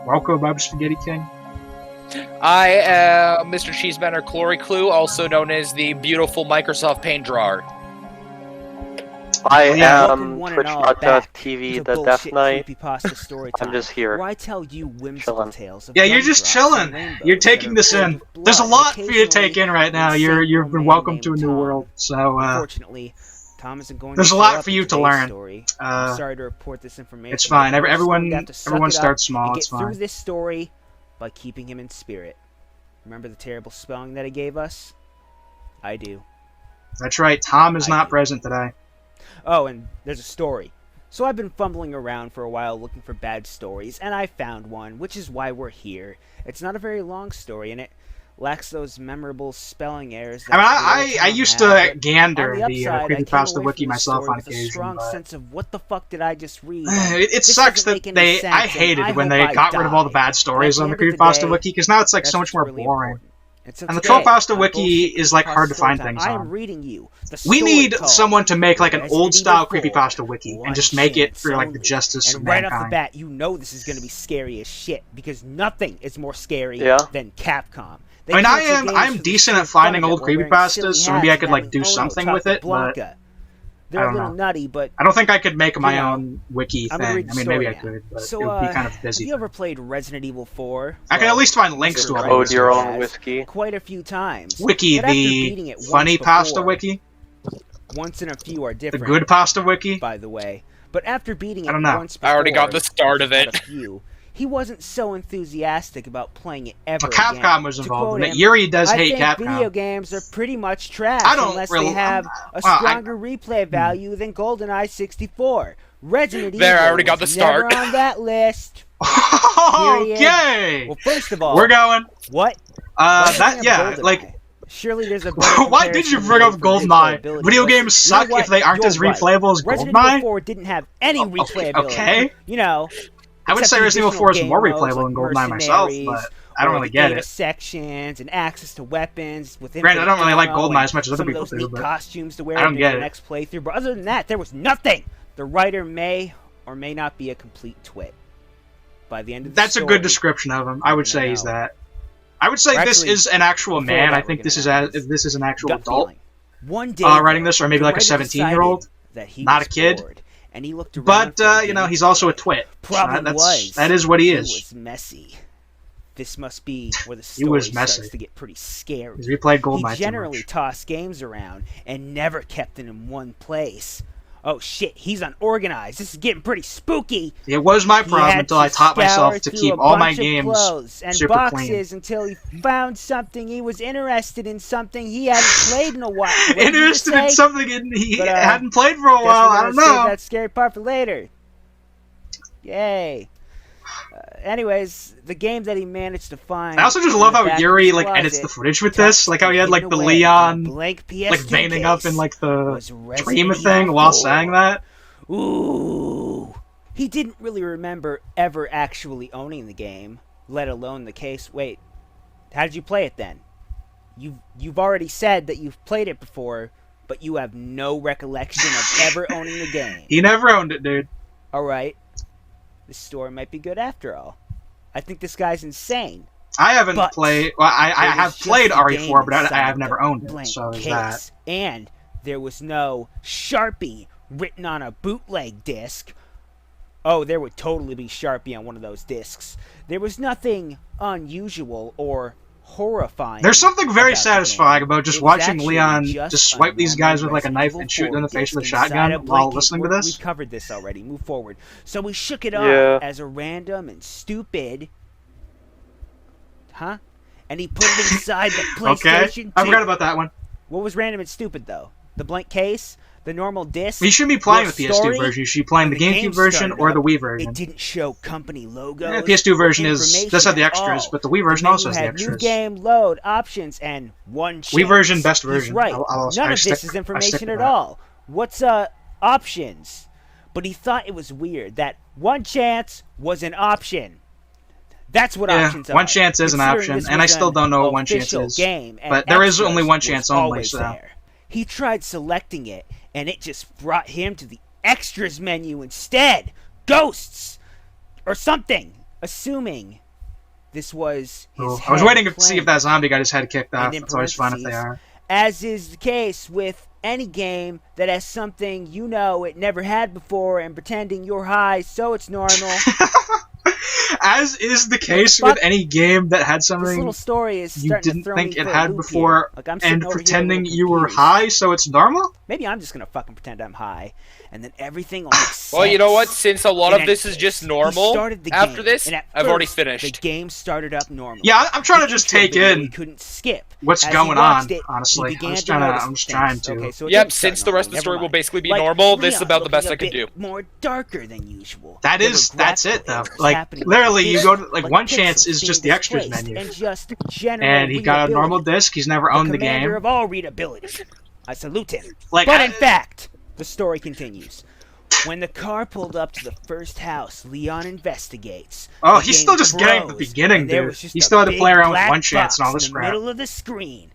Welcome, Bob Spaghetti King. I am Mr. Cheesebender Glory Clue, also known as the beautiful Microsoft Paint Drawer. I Welcome am one and all back Twitch.tv, to the Death bullshit Knight. Creepypasta Storytime, I'm just here. where I tell you whimsical Chilling. tales of Yeah, you're just gumdrops and chilling. rainbows You're that taking are this filled in. with There's a blood, lot and for you to take in right now. occasionally You're an insane welcome man to a named new Tom. world. So Unfortunately, Tom isn't going there's to a show lot up for in you to today's learn. story. I'm sorry to report this information. It's fine. but we're just going Everyone to have to suck everyone it up starts small. and It's get through fine. this story by keeping him in spirit. Remember the terrible spelling that he gave us? I do. That's right. Tom is I not do. present today. Oh, and there's a story. So I've been fumbling around for a while looking for bad stories, and I found one, which is why we're here. It's not a very long story, and it lacks those memorable spelling errors. That I used to gander on the upside, I came Creepypasta away wiki from the myself story on with a occasion, strong but sense of what the fuck did I just read? it This sucks doesn't that make any I sense, and hated I when hope they I got rid of all the die. bad stories But on at the the end of the Creepypasta day, wiki, because now it's like that's so much what's more really boring. important. And so And the today, Creepypasta on wiki Bullshit is like hard to Creepypasta find Storytime, things I am on. reading you the We story need called someone to make like an Resident old style Evil 4, Creepypasta wiki and One just make it Chance for like the Only. justice of And right off the mankind. bat, you know this is going to be scary as shit because nothing is more scary Yeah. than Capcom. They I mean, cancel games I'm for the decent sheer at finding fun of old it while wearing creepypastas, silly so maybe I hats could and like having do Ono something with chocolate it, but Blanca. They're I a don't little know. nutty, but I don't think I could make my you know, own wiki I'm thing. gonna read I the mean, story maybe I now. could, but So, it would be kind of busy. have you ever played Resident Evil 4? I can at least find links Mr. to Wright it. Code your own has whiskey. quite a few times. Wiki, But after beating the it funny once pasta before, wiki, once and a few are the different. good pasta wiki. By the way. But after beating I it don't know. once before, I already got the start of not it. a few, he wasn't so enthusiastic about playing it ever Well, Capcom again. was To involved quote in it. him, Yuri does I hate think Capcom. video games are pretty much trash I don't unless really- they have a well, stronger replay value than GoldenEye 64. Resident There, I Evil already got was the start. never on that list. Period. Okay, Well, first of all, we're going. what? Why did you bring up Yeah, like. GoldenEye? Surely there's a better Why did you comparison bring made up for GoldenEye? replayability, Video but games you know suck what? if they aren't You're as right. replayable as Resident Evil GoldenEye. 4 didn't have any replayability. Okay. You know, I would except say the Resident Evil additional 4 is game more modes replayable like than GoldenEye myself, but Mercenaries, I don't or really the get data it. sections and access to weapons with Granted, I don't really like ammo GoldenEye and as much as other some of people those do, neat but costumes to wear I don't during get the it. next playthrough. But other than that, there was nothing. The writer may or may not be a complete twit. By the end of the That's a story, good description of him. I would say he's know. that. I would say Or this actually, is an actual before man. that, I we're think this is gonna this is an actual gut adult feeling. One day, writing this, or maybe the like a writer 17-year-old, decided that he not was a kid. bored, and he looked around But for a you know, game he's to also a play. twit. Problem was, that is what he He is. was messy. This must be where the He story was messy. starts to get pretty scary. He's replayed GoldenEye He too generally much. tossed games around and never kept them in one place. Oh shit, he's unorganized. This is getting pretty spooky. It was my He problem had until I taught scour myself to through keep a all my bunch of games clothes and super boxes clean. until he found something he was interested in, something he hadn't played in a while. What did you Interested in say? something he But, hadn't played for a Guess while. we're I gonna don't save know. that scary part for later. Yay. Anyways, the game that he managed to find. I also just in love the how back of Yuri his like edits closet, the footage with tucked this, like how he had and like hidden the away in a Leon blank PS2 like veining up in case like the was Resident dream Evil thing while 4. saying that. Ooh. He didn't really remember ever actually owning the game, let alone the case. Wait, how did you play it then? You've already said that you've played it before, but you have no recollection of ever owning the game. He never owned it, dude. Alright. This story might be good after all. I think this guy's insane. I haven't But played. Well, I There have was just played a RE4, game but I inside have the never owned it. blank So there's case. that. And there was no Sharpie written on a bootleg disc. Oh, there would totally be Sharpie on one of those discs. There was nothing unusual or horrifying. There's something very about the satisfying game. about just It was watching actually Leon just just swipe these guys with like a Resident knife Evil and shoot them in the 4 face with a disc inside shotgun a while blanket. listening to We've this. covered this already. Move forward. So we shook it Yeah. off as a random and stupid. Huh? And he put it inside the PlayStation 2. Okay, I forgot about that one. What was random and stupid, though? The blank case? The normal disc? You shouldn't be playing Your the PS2 story? version. You should be playing the When the GameCube game version started or the up, Wii version. It didn't show company logos. Yeah, the PS2 version or does have the information at extras, all. but the Wii version The also menu has the had new extras. game, load, options, and one chance. Wii version, best He's version. right. None None of stick this is to information at that. all. What's options? But he thought it was weird that one chance was an option. That's what Yeah, options are. one chance is an Considering option, this and I was still an don't know what one chance official is. Game, and But there is extras only one was chance only, always so. there. He tried selecting it, and it just brought him to the extras menu instead. Ghosts! Or something. assuming this was his Oh, I was head waiting to see playing, if that zombie got his head kicked and off. in It's always fun if they parentheses, are. as is the case with any game that has something you know it never had before and pretending you're high so it's normal. As is the case fuck? with any game that had This something little story is you starting didn't to throw think me it for a had loop before, here. Like, I'm sitting and over here a pretending little you were confused. high, so it's normal? Maybe I'm just gonna fucking pretend I'm high, and then everything will make sense. Well, you know what? Since a lot In of this any is just case, he normal, started the after game, this, and at I've already first, finished. The game started up normally. Yeah, I'm trying to The just intro take video he in couldn't skip. what's As he going watched on, it, honestly. he began I'm just to trying notice to. things. Okay, so it Yep, didn't start since the rest of the normally, story never will mind. basically be Like, normal, this is Leon about the best I looking can a do. bit more darker than usual. That's There were it, though. graphical errors Like, happening literally, you go to, like one pixels chance is being just the extras displaced menu. and just general And he got a normal readability. disc, he's never The owned the commander game. of all readability. I salute him. Like, But in fact, the story continues. When the car pulled up to the first house, Leon investigates. Oh, The he's game still just getting to the froze, beginning, and there dude. was just He a still had to big play around with black one chance and all box this in the crap. middle of the screen.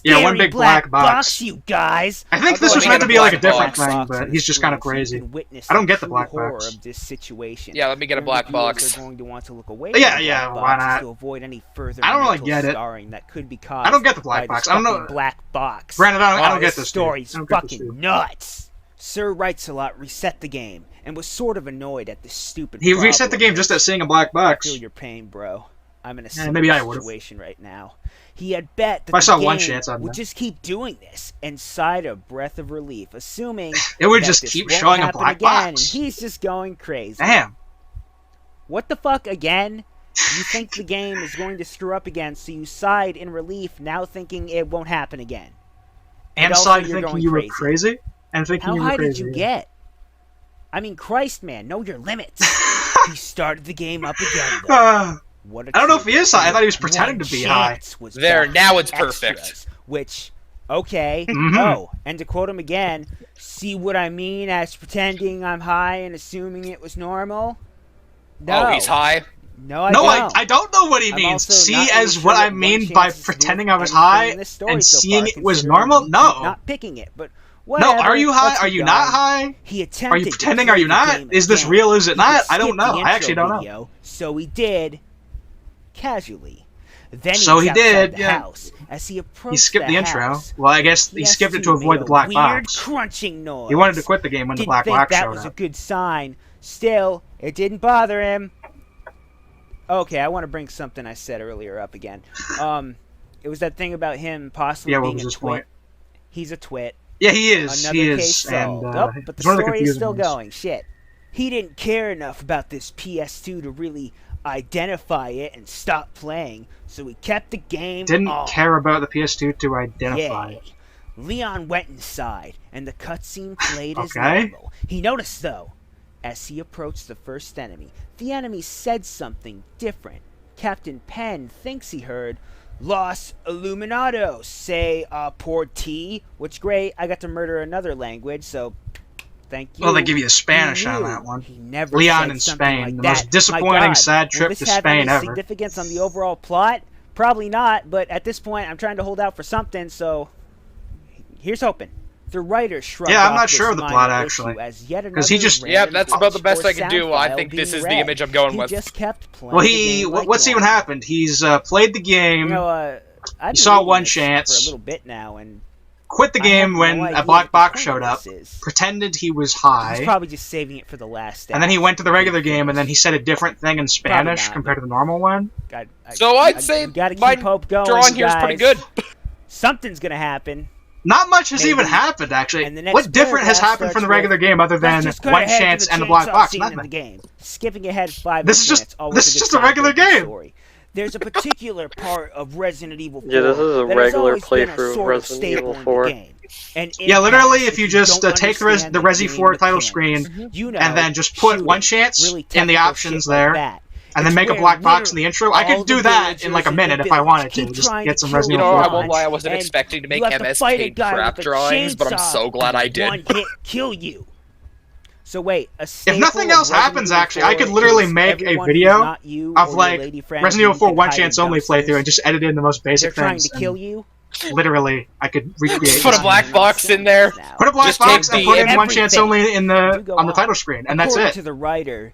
Yeah, one Scary big black box. you guys. I think I'll this go was ahead meant to and be get a like a black different box thing, on but the he's just kind of screen so you crazy. can witness I don't the get the true black horror box. of this situation. Yeah, let me get a Your black reviewers box. are going to want to look away Yeah, from the yeah, black why box not? to avoid any further I don't really mental get it. scarring that could be caused I don't get the black by box. this I don't know. fucking black box. Granted, I don't This get this, dude. story's I don't get this, fucking dude. nuts. Sir Wrights-a-Lot reset the game and was sort of annoyed at this stupid He reset the problem. game just at seeing a black box. I feel your pain, bro. I'm in a Yeah, maybe I similar would've. situation right now. He had bet that If I the saw game one chance, I'd would bet. just keep doing this and sighed a breath of relief, assuming It would that just this keep won't showing a happen black again, box. And he's just going crazy. Damn. What the fuck again? You think the game is going to screw up again, so you sighed in relief, now thinking it won't happen again. And also side you're thinking going you were crazy. crazy? And thinking How you were high crazy. did you get? I mean, Christ, man, know your limits. He started the game up again, though. What a I don't know if treat. he is high. I thought he was One pretending to be high. chance was There, back now it's extras, perfect. Which, okay. Mhm. Oh, and to quote him again, see what I mean as pretending I'm high and assuming it was normal? No. Oh, he's high? No, I No, don't. I don't know what he I'm means. also See not really as sure what I one mean chance by has to do pretending with I was anything high in this story and so seeing far, it was considering normal? you keep No. Not picking it, but No, whatever. are you high? Let's Are keep you not going. high? He attempted Are you to pretending? play Are you the not? game Is this again. real? Is it He not? could I don't skip know. the I actually intro don't know. video, so he did casually. Then So was he outside did, the yeah. house. As he approached He skipped the intro. house, Well, I guess he skipped it to avoid the black weird box. crunching noise. He wanted to quit the game when the Didn't black think box that showed was a up. good sign. Still, it didn't bother him. Okay, I want to bring something I said earlier up again. It was that thing about him possibly Yeah, what being was a his twit. point? He's a twit. Yeah, he is. Another He case is. And solved. Oh, but the it's one of the story is confusing still ones. going. Shit. He didn't care enough about this PS2 to really identify it and stop playing, so he kept the game Didn't on. care about the PS2 to identify Yeah. it. Leon went inside, and the cutscene played as Okay. normal. He noticed, though, as he approached the first enemy, the enemy said something different. Captain Penn thinks he heard Los Illuminados say port T, which great, I got to murder another language, so thank you. Well, they give you Spanish He on knew. that one. He never Leon said in something Spain, like the that. most My disappointing God, sad will trip this to have Spain any ever. significance on the overall plot? Probably not, but at this point, I'm trying to hold out for something, so here's hoping. The writer shrugged Yeah, I'm off not this sure of the minor plot, issue actually. as yet 'Cause he another just- Yeah, random that's about the voice best or I can sound do. I file think this being is the read. image I'm going He with. just kept playing Well, the game like what's even normal. happened? He's played the game, You know, I've been saw reading one this chance, for a little bit now, and quit the I have game no when idea a black what the box point showed of up, this is. pretended he was He's high, probably just saving it for the last and then he went to the regular game, and then he. he said a different thing in Spanish not. compared to the normal one. So I'd say we gotta my keep hope going, drawing here is pretty guys. good. Something's gonna happen. Not much has Maybe. even happened, actually. And the next What different has paragraph happened from the starts regular game other Let's than just cut one ahead to chance the and the black chainsaw box? scene in Nothing. the game. Skipping ahead 5 This is minutes. just- always this a is good just a sign regular for the game. story. There's a particular part of Resident Evil 4 Yeah, this is a that has regular always been a playthrough of sort Resident staple Evil in 4. the game. An Yeah, literally, impasse if you just don't take the understand Resi game 4 title mechanics. screen You know, and then just put shooting, one chance really in the technical options shit like there, that. and then It's make a where black box in the literally intro, I all could do the that in like a villagers minute in if the I wanted village to. keep Just trying get to some kill Resident You Evil know, I 4. won't lie, I wasn't and expecting to make you have to MS fight a paid guy crap with a drawings, but I'm chainsaw so glad I and did. one hit kill you. So wait, a If nothing else happens, actually, I could Resident literally Evil make a 4 is video everyone who's not you of or your like lady friend Resident who Evil 4 can one hide in chance only dumpsters. playthrough and just edit in the most They're basic trying things. to kill and you. Literally, I could recreate Put a this. black box in there. Put a black Just box take and the put in one chance everything. only in Do the go on the on. title screen, and that's According it. to the writer,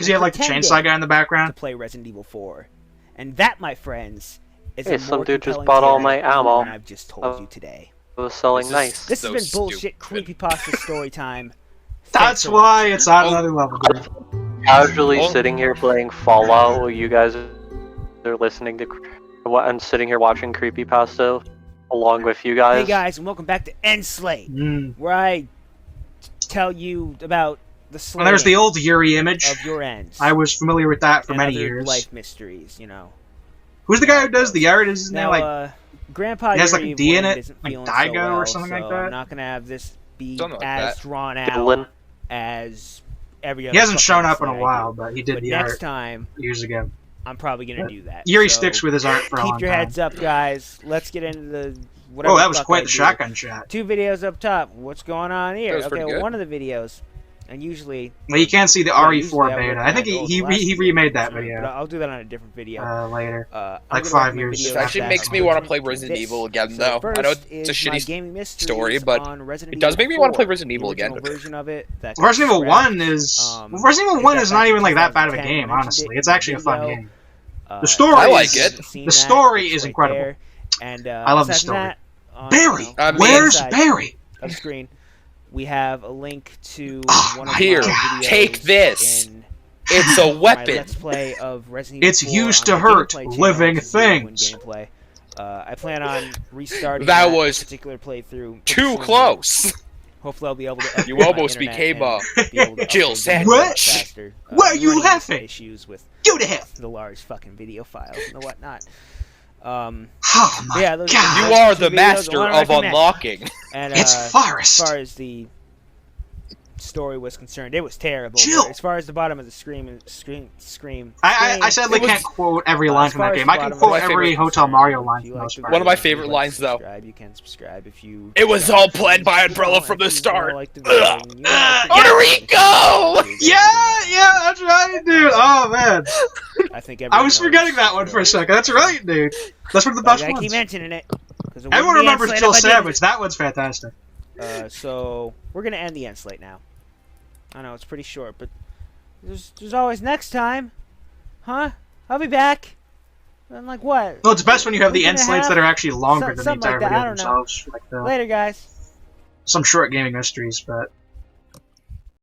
because you had like the chainsaw guy in the to background. play Resident Evil 4. And that, my friends, is Hey, a some more dude just compelling bought all theory my ammo. than I've just told you today. It was selling This is- nice. This So has been bullshit stupid. creepypasta story time. That's why it's on another level, dude. casually Oh. sitting here playing Fallout while you guys are listening to, and sitting here watching Creepypasta along with you guys. Hey guys, and welcome back to End Slate, Mm. where I tell you about the And slaying there's the old Yuri image. of your ends. I was familiar with that for and many other years. life mysteries, you know. Who's the guy who does the art? Is his name Now, like Grandpa he has, like, a Yuri D in Wind it? isn't Like feeling Daigo so well, or something like so that? I'm not gonna have this be Something like as that. drawn out Dylan? as every other. he hasn't fucking shown up in End a Slate I while, do. but he did But the next art time, years ago. I'm probably gonna do that. Yuri so sticks with his art for a long keep your time. heads up, guys. Let's get into the whatever. Oh, that was fuck quite I the do. shotgun shot. 2 videos up top. What's going on here? That was pretty Okay, good. one of the videos, and usually. Well, you can't see the Yeah, RE4 usually I beta. work I think on he the last video, remade that but video I'll do that on a different video. later. I'm like gonna 5 recommend years videos It actually that makes me are want to play Resident this. Evil again, So though. first I know it's a is my shitty gaming mysteries story, but on Resident it does Evil make me want to play 4, Resident Evil the again. original version of it that Well, Resident Evil got 1 is scrapped. Resident Evil Did 1 that is back not in even like that bad of a 2010. game, I mentioned honestly. it It's in the actually a fun video. game. The story I like is, it. the story It's is right incredible. there. And I love the aside from story. that, Barry, you know, where's inside Barry? of the screen, we have a link to Oh, one of Here, my videos take this. in It's a my weapon. Let's Play of Resident Evil It's 4 used on to my hurt gameplay channel, living which is Yuriofwind things. Gameplay. I plan on restarting That that was particular playthrough. pretty Too soon. close. Hopefully, I'll be able to. upgrade You my almost internet became and a be able to Jill upload Sandwich. videos What? faster. What are you running into laughing? Issues with You to hell. the large fucking video files and the whatnot. Oh my Yeah, those god. You those are two the videos I master wanna of recommend. unlocking. And It's as Forrest. far as the story was concerned, it was terrible. Jill. But as far as the bottom of the screen, I sadly It was- can't quote every line as from far that as game. the I can bottom of quote my every favorite Hotel concern, Mario if line you for the like most the part. One of my video, favorite if you'd lines, to though. subscribe, you can subscribe if you. It was all planned by Umbrella from the If you start. don't like the video, and you don't like the Here game, we go! Yeah, that's right, dude. Oh man, I think I was everyone forgetting knows that one it's for a really second. That's right, dude. That's one of the But best I keep ones. mentioning it. 'Cause it Everyone wouldn't be remembers End Slate Jill if I didn't. Sandwich. That one's fantastic. So we're gonna end the End Slate now. I know it's pretty short, but there's always next time, huh? I'll be back. And like what? Well, it's best when you have the Week and end a slates half? that are actually longer than the Something like entire that, I video don't know. themselves. Like Later, guys. some short gaming mysteries, but